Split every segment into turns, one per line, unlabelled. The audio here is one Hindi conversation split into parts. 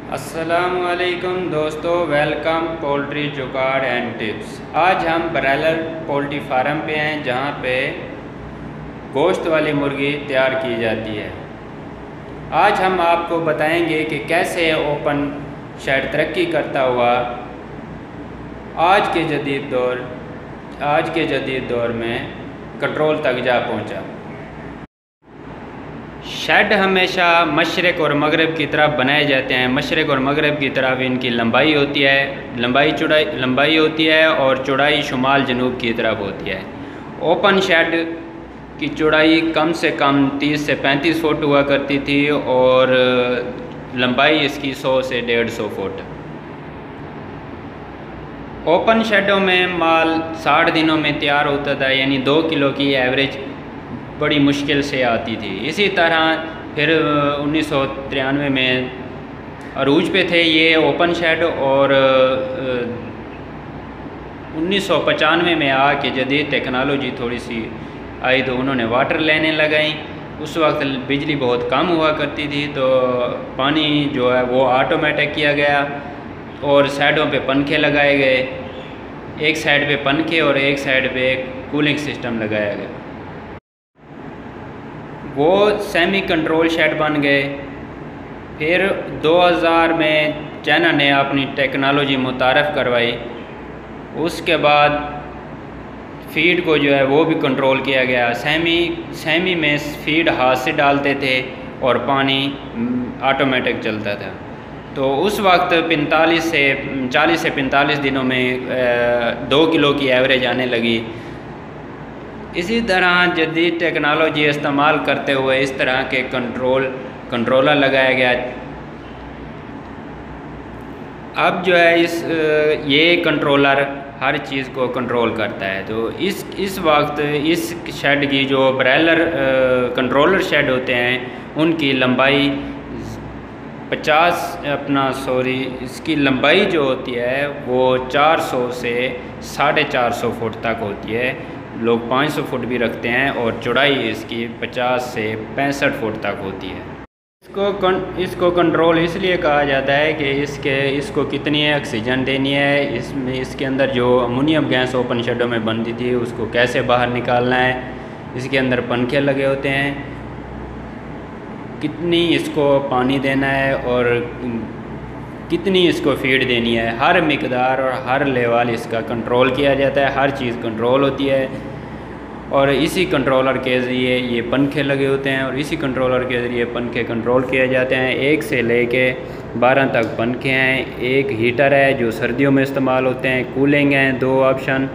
अस्सलामुअलैकुम दोस्तों, वेलकम पोल्ट्री जुगाड़ एंड टिप्स। आज हम ब्रायलर पोल्ट्री फार्म पे हैं जहाँ पे गोश्त वाली मुर्गी तैयार की जाती है। आज हम आपको बताएंगे कि कैसे ओपन शेड तरक्की करता हुआ आज के जदीद दौर में कंट्रोल तक जा पहुँचा। शेड हमेशा मशरक़ और मगरब की तरफ बनाए जाते हैं। मशरक़ और मगरब की तरफ इनकी लंबाई होती है, लंबाई होती है और चौड़ाई शुमाल जनूब की तरफ होती है। ओपन शेड की चौड़ाई कम से कम 30 से 35 फुट हुआ करती थी और लंबाई इसकी 100 से 150 फुट। ओपन शेडों में माल 60 दिनों में तैयार होता था, यानी 2 किलो की एवरेज बड़ी मुश्किल से आती थी। इसी तरह फिर 1993 में अरूज पे थे ये ओपन शेड और 1995 में आके जदीद टेक्नोलॉजी थोड़ी सी आई तो उन्होंने वाटर लेने लगाई। उस वक्त बिजली बहुत कम हुआ करती थी तो पानी जो है वो ऑटोमेटिक किया गया और साइडों पे पंखे लगाए गए। एक साइड पे पंखे और एक साइड पे कूलिंग सिस्टम लगाया गया। वो सेमी कंट्रोल शेड बन गए। फिर 2000 में चाइना ने अपनी टेक्नोलॉजी मुतारफ़ करवाई। उसके बाद फीड को जो है वो भी कंट्रोल किया गया। सेमी में फीड हाथ से डालते थे और पानी ऑटोमेटिक चलता था। तो उस वक्त 40 से 45 दिनों में 2 किलो की एवरेज आने लगी। इसी तरह जदीद टेक्नोलॉजी इस्तेमाल करते हुए इस तरह के कंट्रोलर लगाया गया। अब जो है ये कंट्रोलर हर चीज़ को कंट्रोल करता है। तो इस वक्त इस शेड की जो ब्रायलर कंट्रोलर शेड होते हैं उनकी लंबाई इसकी लंबाई जो होती है वो 400 से 450 फुट तक होती है। लोग 500 फुट भी रखते हैं और चौड़ाई इसकी 50 से 65 फुट तक होती है। इसको कंट्रोल इसलिए कहा जाता है कि इसको कितनी ऑक्सीजन देनी है, इसके अंदर जो अमोनियम गैस ओपन शेडों में बनती थी उसको कैसे बाहर निकालना है। इसके अंदर पंखे लगे होते हैं, कितनी इसको पानी देना है और कितनी इसको फीड देनी है, हर मिकदार और हर लेवल इसका कंट्रोल किया जाता है। हर चीज़ कंट्रोल होती है और इसी कंट्रोलर के ज़रिए ये पंखे लगे होते हैं और इसी कंट्रोलर के ज़रिए पंखे कंट्रोल किए जाते हैं। 1 से लेके 12 तक पंखे हैं। एक हीटर है जो सर्दियों में इस्तेमाल होते हैं। कूलिंग हैं 2 ऑप्शन।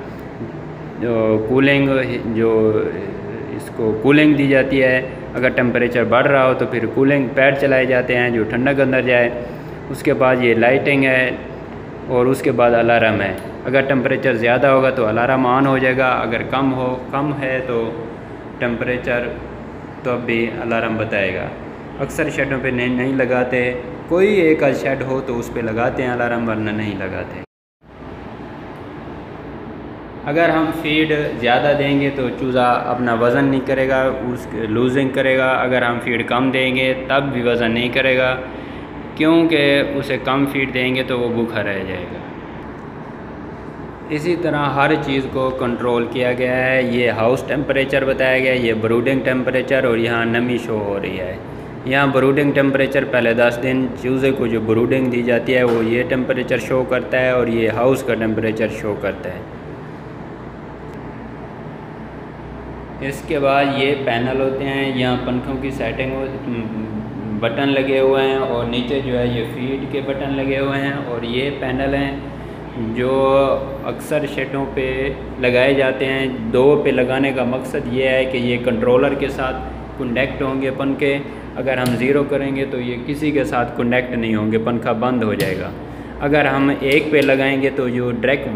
इसको कूलिंग दी जाती है। अगर टेम्परेचर बढ़ रहा हो तो फिर कूलिंग पैड चलाए जाते हैं जो ठंडक अंदर जाए। उसके बाद ये लाइटिंग है और उसके बाद अलार्म है। अगर टेम्परेचर ज़्यादा होगा तो अलार्म ऑन हो जाएगा, अगर कम है तो टेम्परेचर तो अब भी अलार्म बताएगा। अक्सर शेडों पे नहीं लगाते, कोई एक शेड हो तो उस पे लगाते हैं अलार्म, वरना नहीं लगाते। अगर हम फीड ज़्यादा देंगे तो चूज़ा अपना वज़न नहीं करेगा, लूजिंग करेगा। अगर हम फीड कम देंगे तब भी वज़न नहीं करेगा, क्योंकि उसे कम फीड देंगे तो वो भूखा रह जाएगा। इसी तरह हर चीज़ को कंट्रोल किया गया है। ये हाउस टेम्परेचर बताया गया है, ये ब्रूडिंग टेम्परेचर और यहाँ नमी शो हो रही है। यहाँ ब्रूडिंग टेम्परेचर पहले 10 दिन चूज़े को जो ब्रूडिंग दी जाती है वो ये टेम्परेचर शो करता है और ये हाउस का टेम्परेचर शो करता है। इसके बाद ये पैनल होते हैं, यहाँ पंखों की सेटिंग बटन लगे हुए हैं और नीचे जो है ये फीड के बटन लगे हुए हैं। और ये पैनल हैं जो अक्सर शेडों पे लगाए जाते हैं। 2 पे लगाने का मकसद ये है कि ये कंट्रोलर के साथ कनेक्ट होंगे पंखे। अगर हम 0 करेंगे तो ये किसी के साथ कनेक्ट नहीं होंगे, पंखा बंद हो जाएगा। अगर हम 1 पे लगाएंगे तो जो डायरेक्ट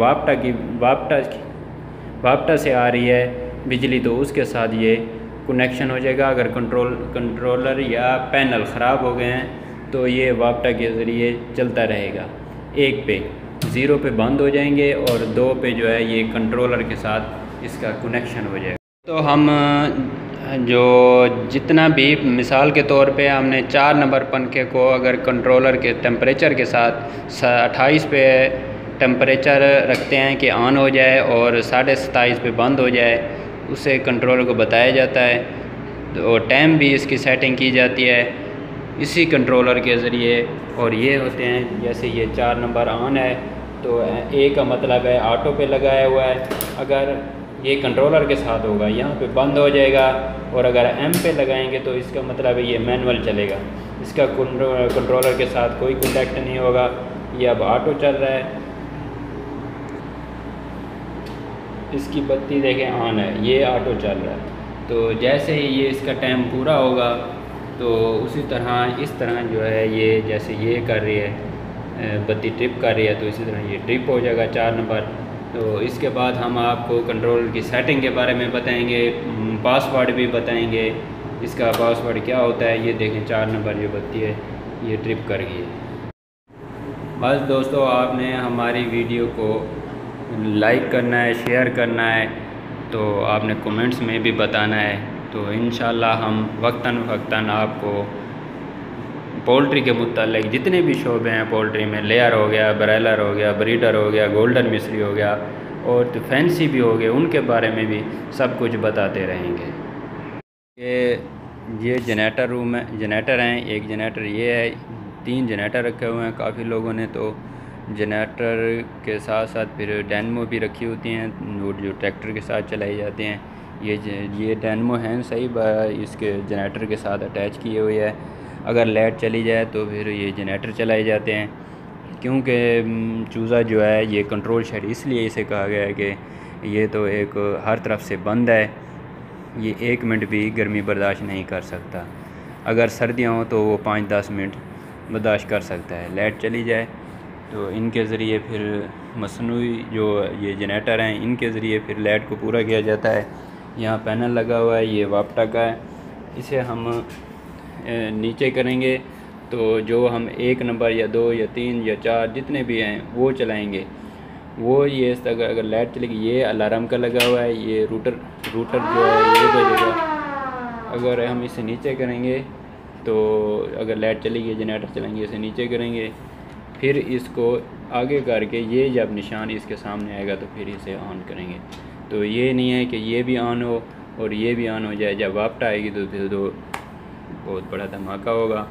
वापटा से आ रही है बिजली तो उसके साथ ये कनेक्शन हो जाएगा। अगर कंट्रोलर या पैनल ख़राब हो गए हैं तो ये वापटा के ज़रिए चलता रहेगा। 1 पे 0 पे बंद हो जाएंगे और 2 पे जो है ये कंट्रोलर के साथ इसका कनेक्शन हो जाएगा। तो हम जो जितना भी मिसाल के तौर पे हमने 4 नंबर पंखे को अगर कंट्रोलर के टेम्परेचर के साथ 28 पे टेम्परेचर रखते हैं कि ऑन हो जाए और 27.5 पे बंद हो जाए, उसे कंट्रोलर को बताया जाता है। तो टाइम भी इसकी सेटिंग की जाती है इसी कंट्रोलर के ज़रिए। और ये होते हैं, जैसे ये 4 नंबर ऑन है तो ए का मतलब है ऑटो पे लगाया हुआ है, अगर ये कंट्रोलर के साथ होगा यहाँ पे बंद हो जाएगा। और अगर एम पे लगाएंगे तो इसका मतलब है ये मैनुअल चलेगा, इसका कंट्रोलर के साथ कोई कॉन्टैक्ट नहीं होगा। ये अब ऑटो चल रहा है, इसकी बत्ती देखें ऑन है, ये ऑटो चल रहा है। तो जैसे ही ये इसका टाइम पूरा होगा तो उसी तरह इस तरह जो है ये जैसे ये कर रही है बत्ती ट्रिप कर रही है तो इसी तरह ये ट्रिप हो जाएगा 4 नंबर। तो इसके बाद हम आपको कंट्रोलर की सेटिंग के बारे में बताएंगे, पासवर्ड भी बताएंगे, इसका पासवर्ड क्या होता है। ये देखें 4 नंबर जो बत्ती है ये ट्रिप कर गई है। बस दोस्तों, आपने हमारी वीडियो को लाइक करना है, शेयर करना है, तो आपने कमेंट्स में भी बताना है। तो इंशाल्लाह हम वक्तन फ़क्तन आपको पोल्ट्री के मुतालिक जितने भी शोबे हैं पोल्ट्री में, लेयर हो गया, ब्रायलर हो गया, ब्रीडर हो गया, गोल्डन मिस्री हो गया और तो फैंसी भी हो गए, उनके बारे में भी सब कुछ बताते रहेंगे। ये जनरेटर रूम है, जनरेटर हैं, एक जनरेटर ये है, 3 जनरेटर रखे हुए हैं काफ़ी लोगों ने। तो जनरेटर के साथ साथ फिर डायनमो भी रखी होती हैं जो ट्रैक्टर के साथ चलाई जाती हैं। ये डायनमो हैं सही, इसके जनरेटर के साथ अटैच किए हुए है। अगर लाइट चली जाए तो फिर ये जनरेटर चलाए जाते हैं, क्योंकि चूज़ा जो है ये कंट्रोल शेड इसलिए इसे कहा गया है कि ये तो एक हर तरफ से बंद है, ये 1 मिनट भी गर्मी बर्दाश्त नहीं कर सकता। अगर सर्दियाँ हों तो वो 5-10 मिनट बर्दाश्त कर सकता है। लाइट चली जाए तो इनके ज़रिए फिर मसनूई जो ये जनरेटर हैं इनके ज़रिए फिर लाइट को पूरा किया जाता है। यहाँ पैनल लगा हुआ है, ये वापटा का है, इसे हम नीचे करेंगे तो जो हम 1 नंबर या 2 या 3 या 4 जितने भी हैं वो चलाएंगे। वो ये अगर लाइट चलेगी, ये अलार्म का लगा हुआ है, ये रूटर जो है ये बजेगा। अगर हम इसे नीचे करेंगे तो अगर लाइट चलेगी जनरेटर चलाएंगे, इसे नीचे करेंगे, फिर इसको आगे करके ये जब निशान इसके सामने आएगा तो फिर इसे ऑन करेंगे। तो ये नहीं है कि ये भी ऑन हो और ये भी ऑन हो जाए, जब वापटा आएगी तो फिर तो बहुत बड़ा धमाका होगा।